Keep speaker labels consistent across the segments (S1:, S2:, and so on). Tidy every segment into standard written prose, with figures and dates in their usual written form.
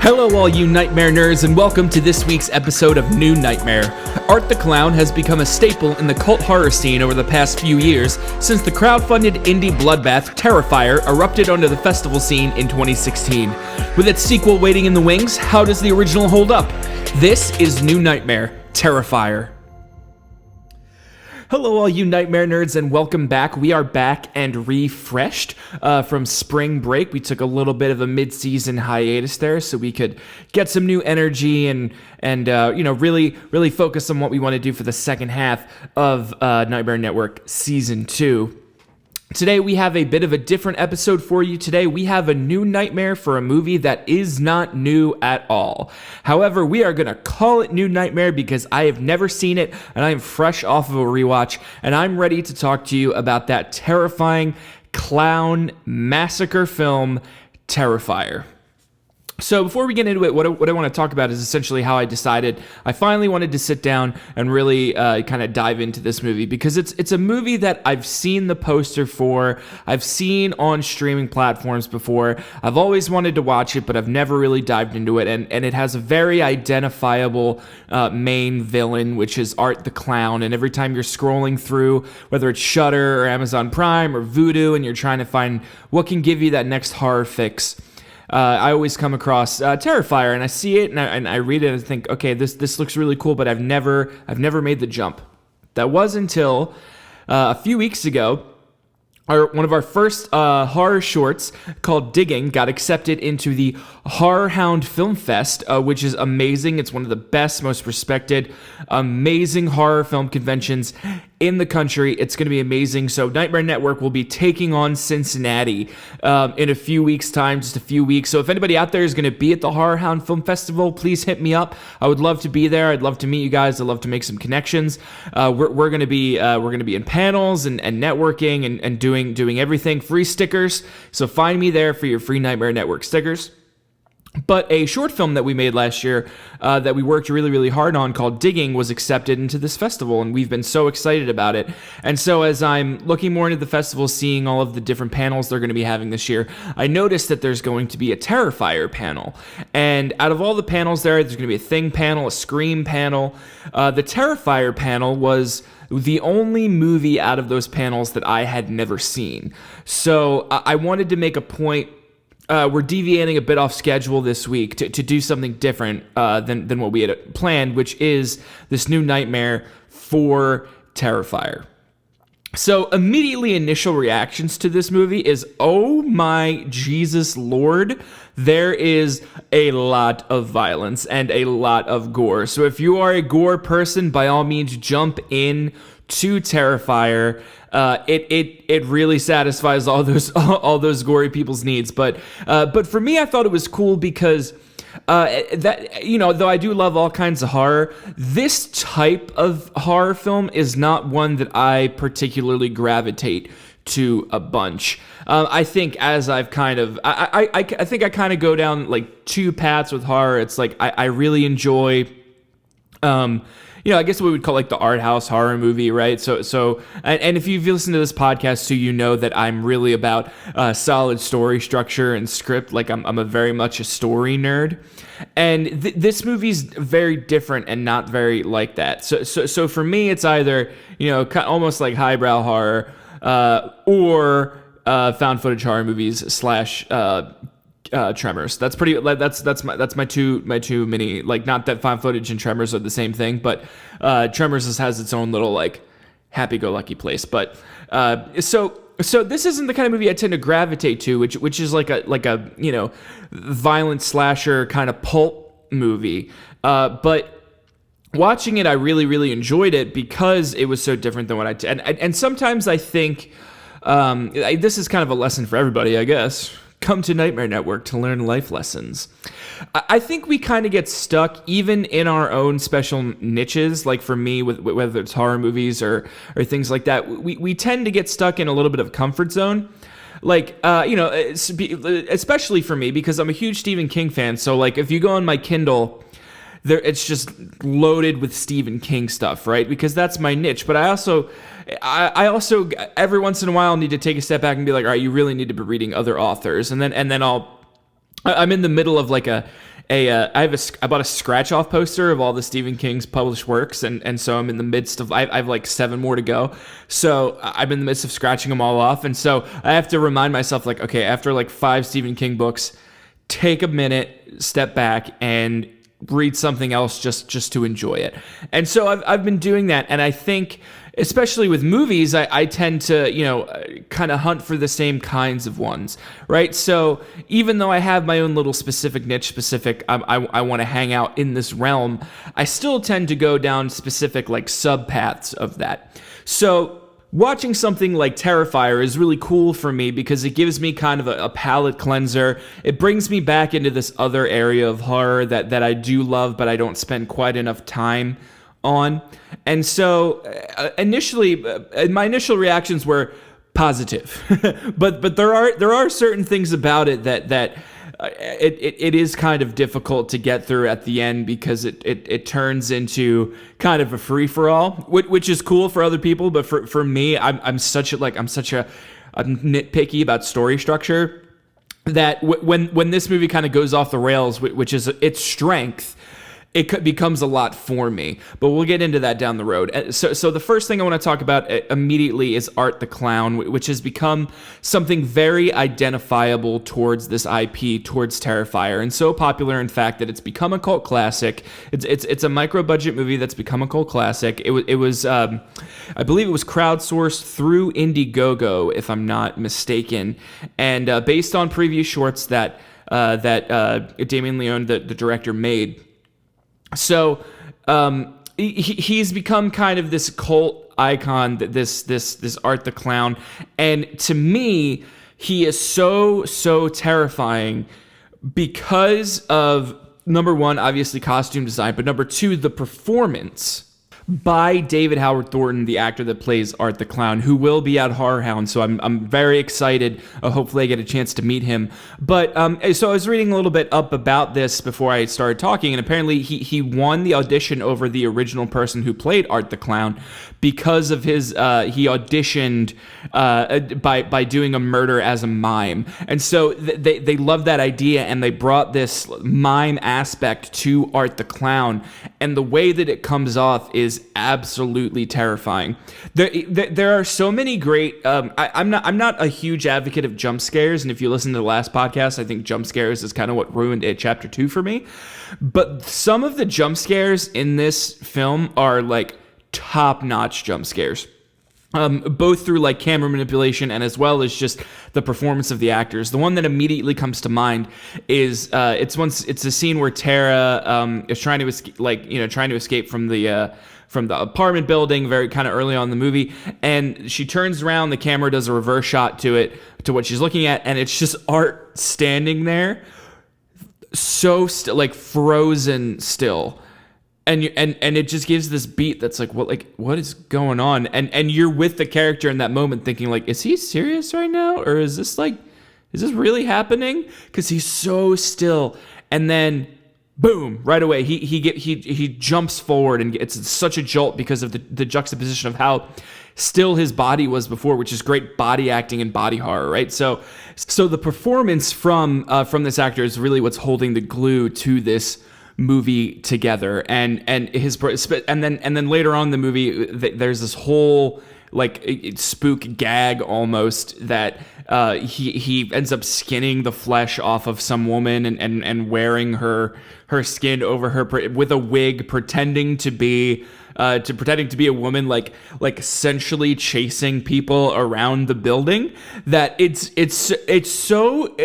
S1: Hello all you Nightmare nerds, and welcome to this week's episode of New Nightmare. Art the Clown has become a staple in the cult horror scene over the past few years since the crowdfunded indie bloodbath Terrifier erupted onto the festival scene in 2016. With its sequel waiting in the wings, how does the original hold up? This is New Nightmare, Terrifier. Hello all you Nightmare nerds, and welcome back. We are back and refreshed from spring break. We took a little bit of a mid-season hiatus there so we could get some new energy and really focus on what we want to do for the second half of Nightmare Network Season 2. Today we have a bit of a different episode for you. Today we have a new nightmare for a movie that is not new at all. However, we are going to call it New Nightmare because I have never seen it and I am fresh off of a rewatch, and I'm ready to talk to you about that terrifying clown massacre film, Terrifier. So before we get into it, what I want to talk about is essentially how I decided I finally wanted to sit down and really kind of dive into this movie, because it's a movie that I've seen the poster for, I've seen on streaming platforms before, I've always wanted to watch it, but I've never really dived into it, and it has a very identifiable main villain, which is Art the Clown, and every time you're scrolling through, whether it's Shudder or Amazon Prime or Vudu, and you're trying to find what can give you that next horror fix, I always come across Terrifier, and I see it, and I read it, and I think, okay, this looks really cool, but I've never made the jump. That was until a few weeks ago. One of our first horror shorts called Digging got accepted into the Horror Hound Film Fest, which is amazing. It's one of the best, most respected, amazing horror film conventions in the country. It's going to be amazing. So Nightmare Network will be taking on Cincinnati in a few weeks' time, just a few weeks. So if anybody out there is going to be at the Horror Hound Film Festival, please hit me up. I would love to be there. I'd love to meet you guys. I'd love to make some connections. We're going to be in panels and networking and doing everything. Free stickers. So find me there for your free Nightmare Network stickers. But a short film that we made last year that we worked really, really hard on called Digging was accepted into this festival, and we've been so excited about it. And so as I'm looking more into the festival, seeing all of the different panels they're going to be having this year, I noticed that there's going to be a Terrifier panel. And out of all the panels there's going to be a Thing panel, a Scream panel. The Terrifier panel was the only movie out of those panels that I had never seen. So I wanted to make a point. We're deviating a bit off schedule this week to do something different than what we had planned, which is this new nightmare for Terrifier. So immediately initial reactions to this movie is, oh my Jesus Lord, there is a lot of violence and a lot of gore. So if you are a gore person, by all means jump in to Terrifier. It really satisfies all those gory people's needs. But for me, I thought it was cool because though I do love all kinds of horror, this type of horror film is not one that I particularly gravitate to a bunch. I think as I've kind of, I think I kind of go down like two paths with horror. It's like I really enjoy, I guess what we would call like the art house horror movie, right? So, and if you've listened to this podcast too, you know that I'm really about solid story structure and script. Like I'm a very much a story nerd, and this movie's very different and not very like that. So for me, it's either almost like highbrow horror or found footage horror movies / Tremors. That's my two mini, like, not that found footage and Tremors are the same thing, but Tremors has its own little like happy-go-lucky place. But so this isn't the kind of movie I tend to gravitate to, which is like a violent slasher kind of pulp movie. But watching it, I really, really enjoyed it because it was so different than what and sometimes I think this is kind of a lesson for everybody, I guess. Come to Nightmare Network to learn life lessons. I think we kind of get stuck even in our own special niches. Like for me, with whether it's horror movies or things like that, we tend to get stuck in a little bit of comfort zone. Like, especially for me, because I'm a huge Stephen King fan. So like if you go on my Kindle, it's just loaded with Stephen King stuff, right? Because that's my niche. But I also every once in a while need to take a step back and be like, all right, you really need to be reading other authors, and then I'm in the middle of like a I bought a scratch off poster of all the Stephen King's published works, and so I'm in the midst of I have like 7 more to go. So I'm in the midst of scratching them all off, and so I have to remind myself, like, okay, after like 5 Stephen King books, take a minute, step back, and read something else just to enjoy it. And so I've been doing that, and I think, especially with movies, I tend to, kind of hunt for the same kinds of ones, right? So even though I have my own little specific niche, I want to hang out in this realm, I still tend to go down specific, like, subpaths of that. So watching something like Terrifier is really cool for me because it gives me kind of a palate cleanser. It brings me back into this other area of horror that I do love, but I don't spend quite enough time on. And so initially, my initial reactions were positive, but there are certain things about it that it is kind of difficult to get through at the end because it turns into kind of a free-for-all, which is cool for other people, but for me, I'm nitpicky about story structure that when this movie kind of goes off the rails, which is its strength, it becomes a lot for me, but we'll get into that down the road. So the first thing I want to talk about immediately is Art the Clown, which has become something very identifiable towards this IP, towards Terrifier, and so popular, in fact, that it's become a cult classic. It's a micro-budget movie that's become a cult classic. It was I believe it was crowdsourced through Indiegogo, if I'm not mistaken, and based on previous shorts that Damien Leone, the director, made. So he's become kind of this cult icon, this Art the Clown, and to me, he is so terrifying because of, number one, obviously costume design, but number two, the performance by David Howard Thornton, the actor that plays Art the Clown, who will be at Horror Hound. So I'm very excited. Hopefully I get a chance to meet him. But so I was reading a little bit up about this before I started talking, and apparently he won the audition over the original person who played Art the Clown because of his he auditioned by doing a murder as a mime. And so they loved that idea, and they brought this mime aspect to Art the Clown, and the way that it comes off is absolutely terrifying. There are so many great. I'm not a huge advocate of jump scares, and if you listen to the last podcast, I think jump scares is kind of what ruined It Chapter 2 for me. But some of the jump scares in this film are like top-notch jump scares. Both through like camera manipulation and as well as just the performance of the actors. The one that immediately comes to mind is it's a scene where Tara is trying to escape from the apartment building very kind of early on in the movie, and she turns around, the camera does a reverse shot to what she's looking at, and it's just Art standing there, so like frozen still. And it just gives this beat that's like, what is going on? And you're with the character in that moment thinking, like, is he serious right now? Or is this really happening? Because he's so still. And then, boom, right away, he jumps forward, and it's such a jolt because of the juxtaposition of how still his body was before, which is great body acting and body horror, right? So the performance from this actor is really what's holding the glue to this movie together, and then later on in the movie, there's this whole like spook gag almost that he ends up skinning the flesh off of some woman and wearing her skin over her with a wig, pretending to be a woman, like essentially chasing people around the building. That it's so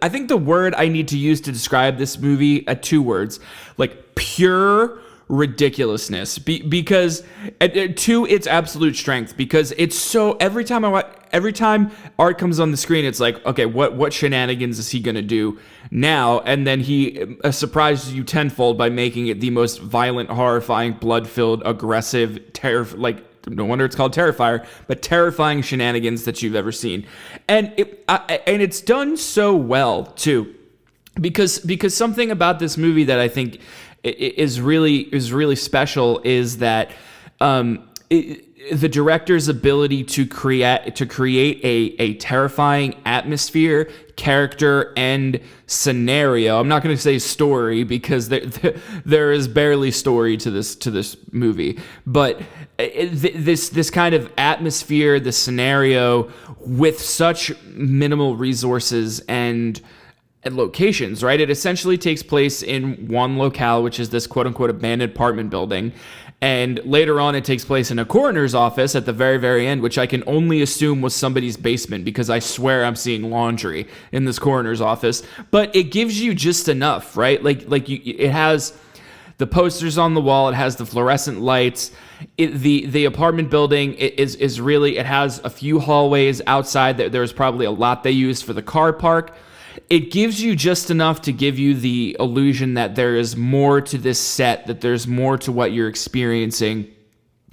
S1: I think the word I need to use to describe this movie, 2 words, like pure ridiculousness, because to its absolute strength, because it's so every time Art comes on the screen, it's like, okay, what shenanigans is he gonna do now? And then he surprises you tenfold by making it the most violent, horrifying, blood-filled, aggressive, no wonder it's called Terrifier, but terrifying shenanigans that you've ever seen. And it's done so well too, because something about this movie that I think is really special is that the director's ability to create a terrifying atmosphere, character, and scenario. I'm not going to say story because there is barely story to this movie, but this kind of atmosphere, the scenario, with such minimal resources and locations, right? It essentially takes place in one locale, which is this quote-unquote abandoned apartment building. And later on, it takes place in a coroner's office at the very, very end, which I can only assume was somebody's basement because I swear I'm seeing laundry in this coroner's office. But it gives you just enough, right? It has the posters on the wall, it has the fluorescent lights. The apartment building is really, it has a few hallways outside. There's probably a lot they used for the car park. It gives you just enough to give you the illusion that there is more to this set, that there's more to what you're experiencing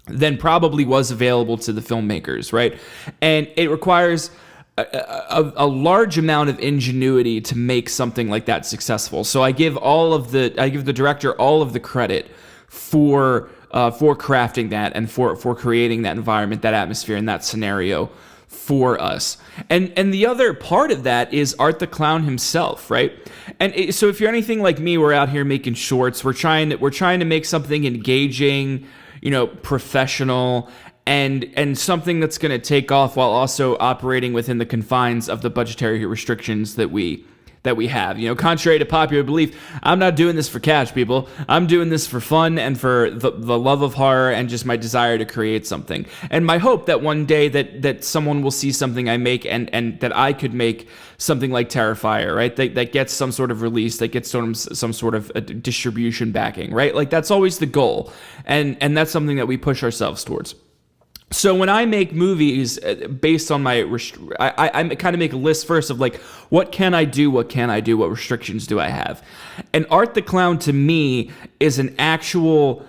S1: than probably was available to the filmmakers, right? And it requires a large amount of ingenuity to make something like that successful. So I give the director all of the credit for crafting that and for creating that environment, that atmosphere, and that scenario for us. And the other part of that is Art the Clown himself, right? And so if you're anything like me, we're out here making shorts. We're trying to make something engaging, professional, and something that's going to take off while also operating within the confines of the budgetary restrictions that we have. Contrary to popular belief, I'm not doing this for cash, people. I'm doing this for fun and for the love of horror and just my desire to create something. And my hope that one day that someone will see something I make and that I could make something like Terrifier, right? That gets some sort of release, that gets some sort of a distribution backing, right? Like that's always the goal. And that's something that we push ourselves towards. So when I make movies based on my, I kind of make a list first of like, what can I do? What can I do? What restrictions do I have? And Art the Clown to me is an actual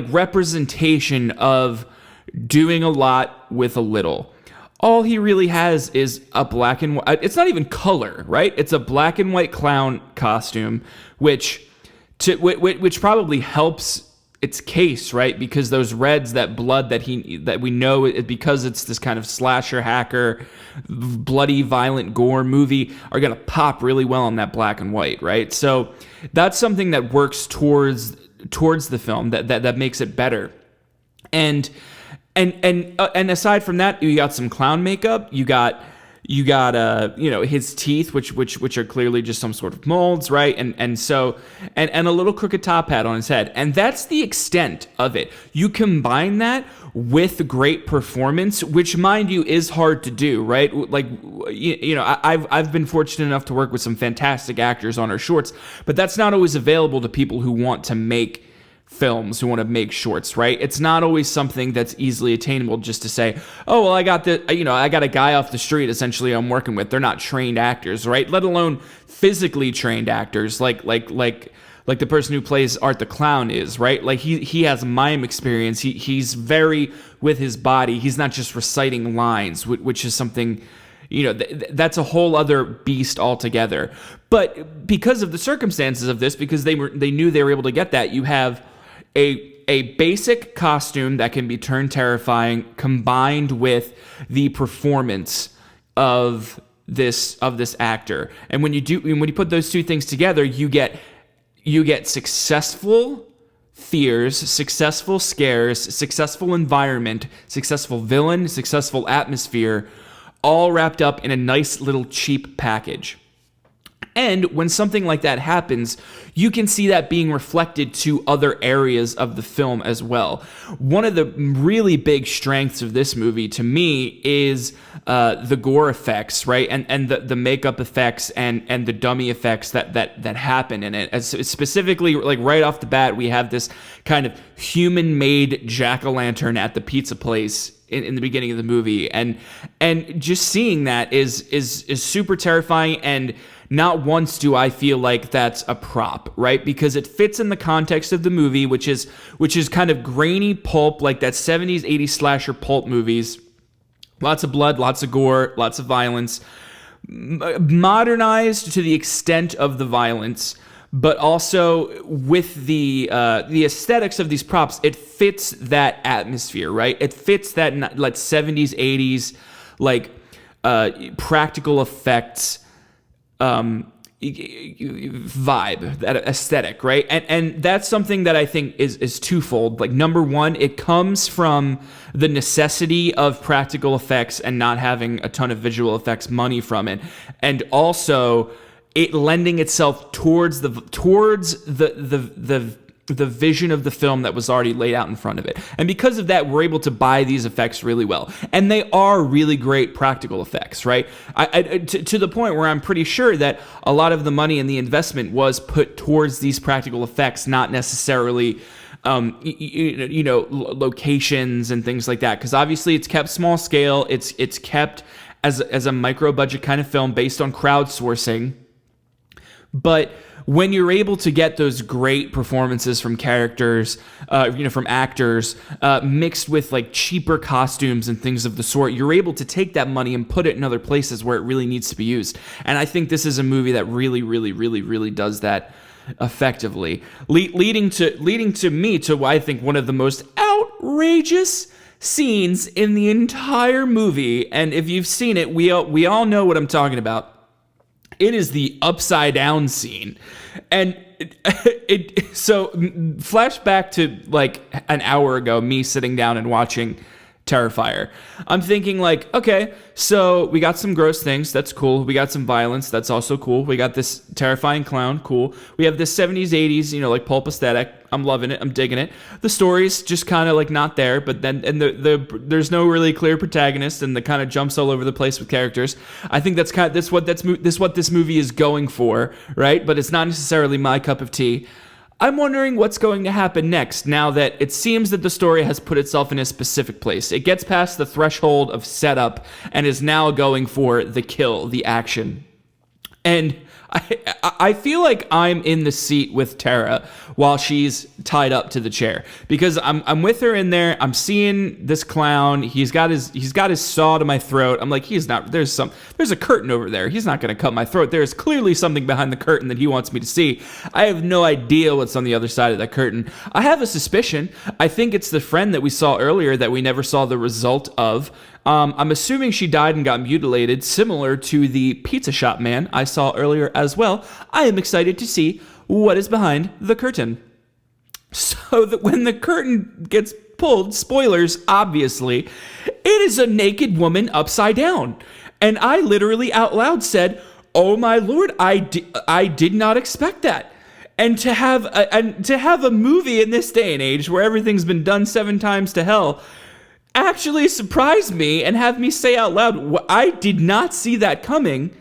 S1: representation of doing a lot with a little. All he really has is a black and white. It's not even color, right? It's a black and white clown costume, which probably helps its case, right? Because those reds, that blood that we know, because it's this kind of slasher, hacker, bloody, violent gore movie, are gonna pop really well on that black and white, right? So that's something that works towards the film that makes it better. And aside from that, you got some clown makeup. You got his teeth, which are clearly just some sort of molds, right? And so a little crooked top hat on his head. And that's the extent of it. You combine that with great performance, which, mind you, is hard to do, right? Like, I've been fortunate enough to work with some fantastic actors on our shorts, but that's not always available to people who want to make films, who want to make shorts, right? It's not always something that's easily attainable just to say, oh, well, I got a guy off the street essentially I'm working with. They're not trained actors, right? Let alone physically trained actors like the person who plays Art the Clown is, right? Like he has mime experience. He's very with his body. He's not just reciting lines, which is something, that's a whole other beast altogether. But because of the circumstances of this, because they knew they were able to get that, you have a basic costume that can be turned terrifying, combined with the performance of this actor. And when you put those two things together, you get successful fears, successful scares, successful environment, successful villain, successful atmosphere, all wrapped up in a nice little cheap package. And when something like that happens, you can see that being reflected to other areas of the film as well. One of the really big strengths of this movie, to me, is the gore effects, right? And the makeup effects and the dummy effects that happen in it. As specifically, like right off the bat, we have this kind of human-made jack-o'-lantern at the pizza place in the beginning of the movie, and just seeing that is super terrifying. And not once do I feel like that's a prop, right? Because it fits in the context of the movie, which is kind of grainy pulp, like that 70s, 80s slasher pulp movies. Lots of blood, lots of gore, lots of violence. Modernized to the extent of the violence, but also with the aesthetics of these props, it fits that atmosphere, right? It fits that like 70s, 80s, like practical effects vibe, that aesthetic, right? And that's something that I think is twofold. Like, number one, it comes from the necessity of practical effects and not having a ton of visual effects money from it, and also it lending itself towards the vision of the film that was already laid out in front of it. And because of that, we're able to buy these effects really well. And they are really great practical effects, right? To the point where I'm pretty sure that a lot of the money and the investment was put towards these practical effects, not necessarily locations and things like that. Because obviously it's kept small scale. It's kept as a micro budget kind of film based on crowdsourcing. But when you're able to get those great performances from characters, from actors, mixed with like cheaper costumes and things of the sort, you're able to take that money and put it in other places where it really needs to be used. And I think this is a movie that really, really, really, really does that effectively, leading to me to what I think one of the most outrageous scenes in the entire movie. And if you've seen it, we all know what I'm talking about. It is the upside down scene. And so flashback to like an hour ago, me sitting down and watching Terrifier. I'm thinking like, okay, so we got some gross things. That's cool. We got some violence. That's also cool. We got this terrifying clown. Cool. We have this 70s, 80s, like pulp aesthetic. I'm loving it. I'm digging it. The story's just kind of like not there, but then there's no really clear protagonist, and the kind of jumps all over the place with characters. I think that's what this movie is going for, right? But it's not necessarily my cup of tea. I'm wondering what's going to happen next now that it seems that the story has put itself in a specific place. It gets past the threshold of setup and is now going for the kill, the action. And I feel like I'm in the seat with Tara while she's tied up to the chair, because I'm with her in there. I'm seeing this clown. He's got his saw to my throat. I'm like, he's not. There's a curtain over there. He's not going to cut my throat. There's clearly something behind the curtain that he wants me to see. I have no idea what's on the other side of that curtain. I have a suspicion. I think it's the friend that we saw earlier that we never saw the result of. I'm assuming she died and got mutilated, similar to the pizza shop man I saw earlier as well. I am excited to see what is behind the curtain. So that when the curtain gets pulled, spoilers, obviously, it is a naked woman upside down. And I literally out loud said, "Oh my Lord, I did not expect that." And to have a movie in this day and age where everything's been done 7 times to hell actually surprised me and have me say out loud, I did not see that coming.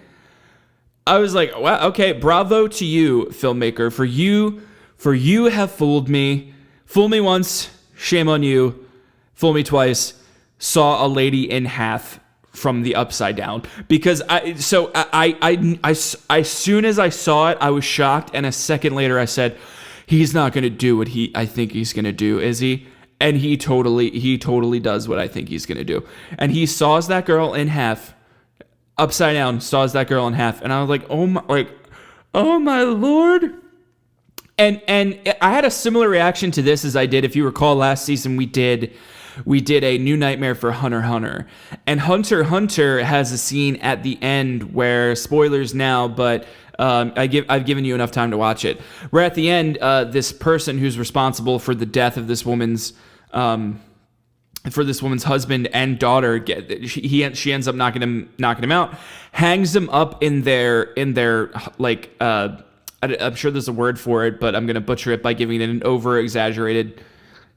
S1: I was like, wow, okay, bravo to you, filmmaker, for you have fooled me. Fool me once, shame on you. Fool me twice, saw a lady in half from the upside down. Because as soon as I saw it, I was shocked, and a second later I said, he's not going to do what I think he's going to do, is he? And he totally does what I think he's going to do. And he saws that girl in half, upside down, saws that girl in half. And I was like, oh my Lord. And I had a similar reaction to this as I did, if you recall, last season we did a New Nightmare for Hunter x Hunter. And Hunter x Hunter has a scene at the end where, spoilers now, but I've given you enough time to watch it. Where at the end, this person who's responsible for the death of this woman's husband and daughter, she ends up knocking him out, hangs him up in their like I'm sure there's a word for it, but I'm gonna butcher it by giving it an over exaggerated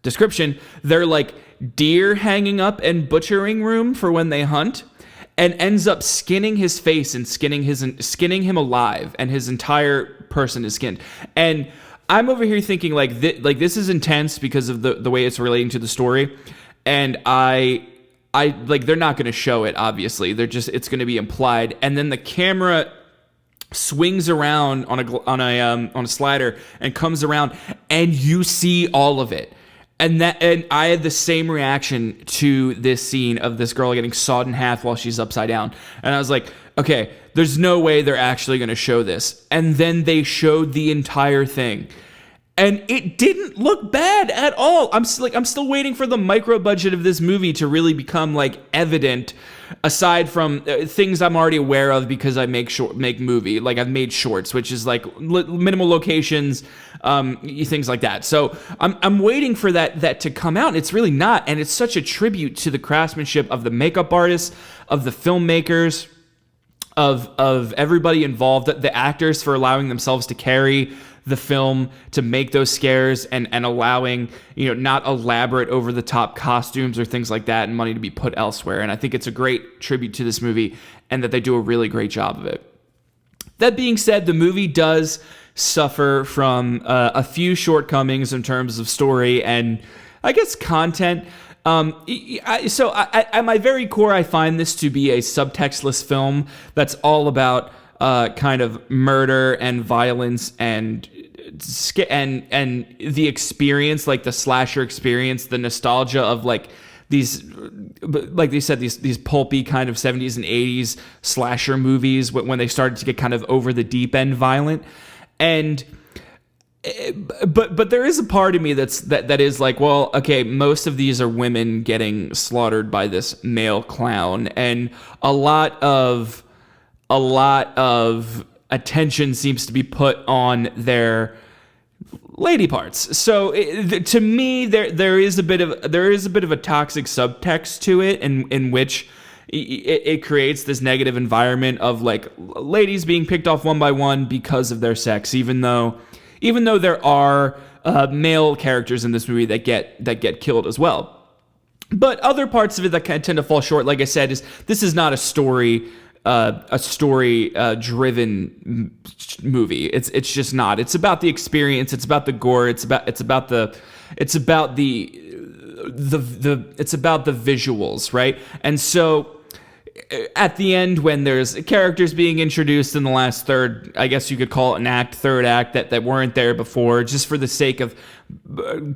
S1: description. They're like deer hanging up and butchering room for when they hunt. And ends up skinning his face and skinning him alive, and his entire person is skinned. And I'm over here thinking like this is intense because of the way it's relating to the story. And I like, they're not going to show it, obviously. It's going to be implied. And then the camera swings around on a slider and comes around, and you see all of it. And I had the same reaction to this scene of this girl getting sawed in half while she's upside down. And I was like, okay, there's no way they're actually going to show this. And then they showed the entire thing. And it didn't look bad at all. I'm still waiting for the micro budget of this movie to really become like evident, aside from things I'm already aware of because I make movie. Like I've made shorts, which is like minimal locations, things like that. So I'm waiting for that to come out. And it's really not. And it's such a tribute to the craftsmanship of the makeup artists, of the filmmakers, of everybody involved, the actors for allowing themselves to carry the film, to make those scares and allowing, not elaborate over the top costumes or things like that and money to be put elsewhere. And I think it's a great tribute to this movie and that they do a really great job of it. That being said, the movie does suffer from a few shortcomings in terms of story and I guess content. So at my very core, I find this to be a subtextless film that's all about kind of murder and violence and the experience, like the slasher experience, the nostalgia of like these, like they said, these pulpy kind of 70s and 80s slasher movies when they started to get kind of over the deep end violent. And but there is a part of me that is like, well, okay, most of these are women getting slaughtered by this male clown, and a lot of attention seems to be put on their lady parts. So to me, there is a bit of a toxic subtext to it, in which it creates this negative environment of like ladies being picked off one by one because of their sex, even though there are male characters in this movie that get killed as well. But other parts of it that kind of tend to fall short, like I said, is this is not a story driven movie. It's just not. It's about the experience. It's about the gore. It's about the visuals, right? And so at the end, when there's characters being introduced in the last third, I guess you could call it third act that weren't there before, just for the sake of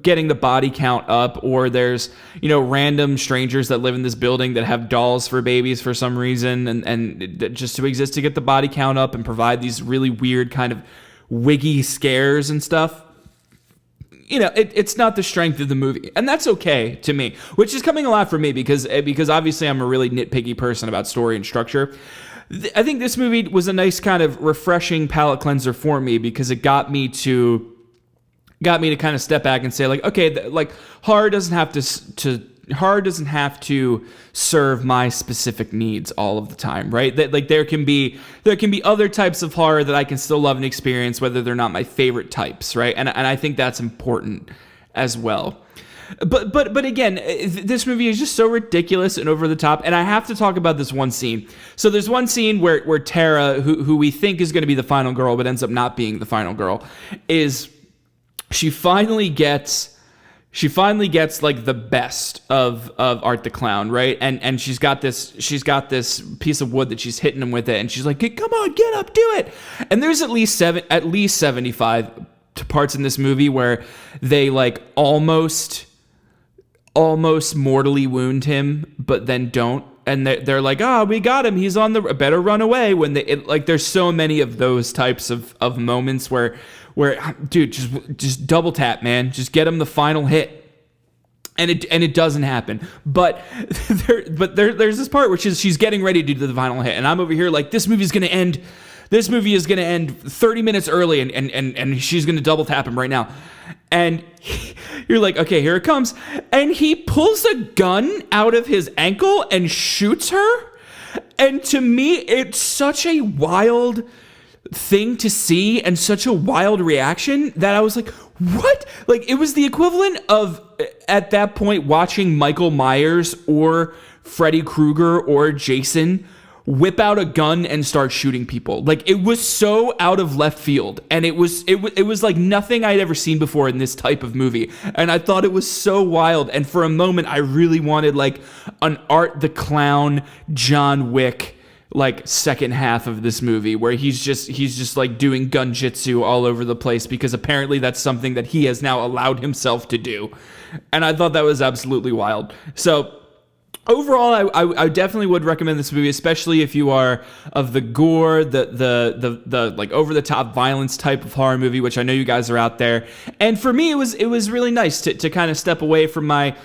S1: getting the body count up, or there's, random strangers that live in this building that have dolls for babies for some reason, and just to exist to get the body count up and provide these really weird kind of wiggy scares and stuff. It's not the strength of the movie, and that's okay to me, which is coming a lot for me because obviously I'm a really nitpicky person about story and structure. I think this movie was a nice kind of refreshing palate cleanser for me because it got me to kind of step back and say, like, okay, like horror doesn't have to serve my specific needs all of the time, right? That like there can be other types of horror that I can still love and experience, whether they're not my favorite types, right? And I think that's important as well. But again, this movie is just so ridiculous and over the top, and I have to talk about this one scene. So there's one scene where Tara, who we think is going to be the final girl, but ends up not being the final girl, is she finally gets like the best of Art the Clown, right? And she's got this piece of wood that she's hitting him with it, and she's like, hey, come on, get up, do it. And there's at least 75 parts in this movie where they like almost mortally wound him, but then don't. And they're like, we got him. He's on the better run away. When there's so many of those types of moments where dude, just double tap, man. Just get him the final hit. And it doesn't happen. But there's this part where she's getting ready to do the final hit, and I'm over here like, this movie is gonna end 30 minutes early, and she's gonna double tap him right now. And you're like, okay, here it comes. And he pulls a gun out of his ankle and shoots her. And to me, it's such a wild thing to see and such a wild reaction that I was like, what? Like, it was the equivalent of, at that point, watching Michael Myers or Freddy Krueger or Jason whip out a gun and start shooting people. Like, it was so out of left field, and it was like nothing I'd ever seen before in this type of movie, and I thought it was so wild. And for a moment, I really wanted like an Art the Clown, John Wick like second half of this movie where he's just like doing gunjitsu all over the place because apparently that's something that he has now allowed himself to do. And I thought that was absolutely wild. So overall, I definitely would recommend this movie, especially if you are of the gore, the like over the top violence type of horror movie, which I know you guys are out there. And for me, it was really nice to kind of step away from my,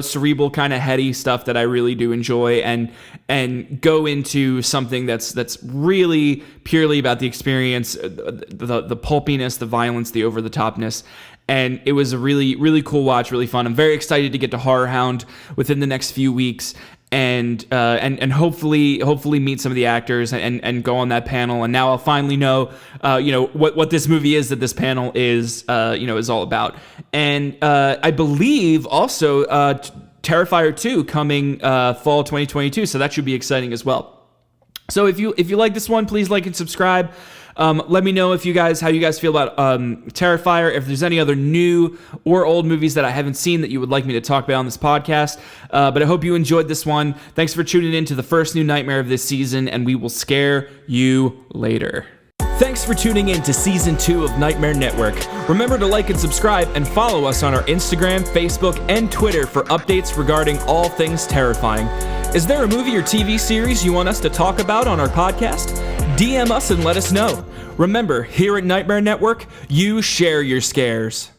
S1: cerebral kind of heady stuff that I really do enjoy and go into something that's really purely about the experience, the pulpiness, the violence, the over the topness. And it was a really, really cool watch, really fun. I'm very excited to get to Horror Hound within the next few weeks and hopefully meet some of the actors and go on that panel. And now I'll finally know, what this movie is that this panel is all about. And I believe also Terrifier 2 coming fall 2022. So that should be exciting as well. So if you like this one, please like and subscribe. Let me know how you guys feel about Terrifier, if there's any other new or old movies that I haven't seen that you would like me to talk about on this podcast. But I hope you enjoyed this one. Thanks for tuning in to the first new nightmare of this season, and we will scare you later. Thanks for tuning in to Season 2 of Nightmare Network. Remember to like and subscribe and follow us on our Instagram, Facebook, and Twitter for updates regarding all things terrifying. Is there a movie or TV series you want us to talk about on our podcast? DM us and let us know. Remember, here at Nightmare Network, you share your scares.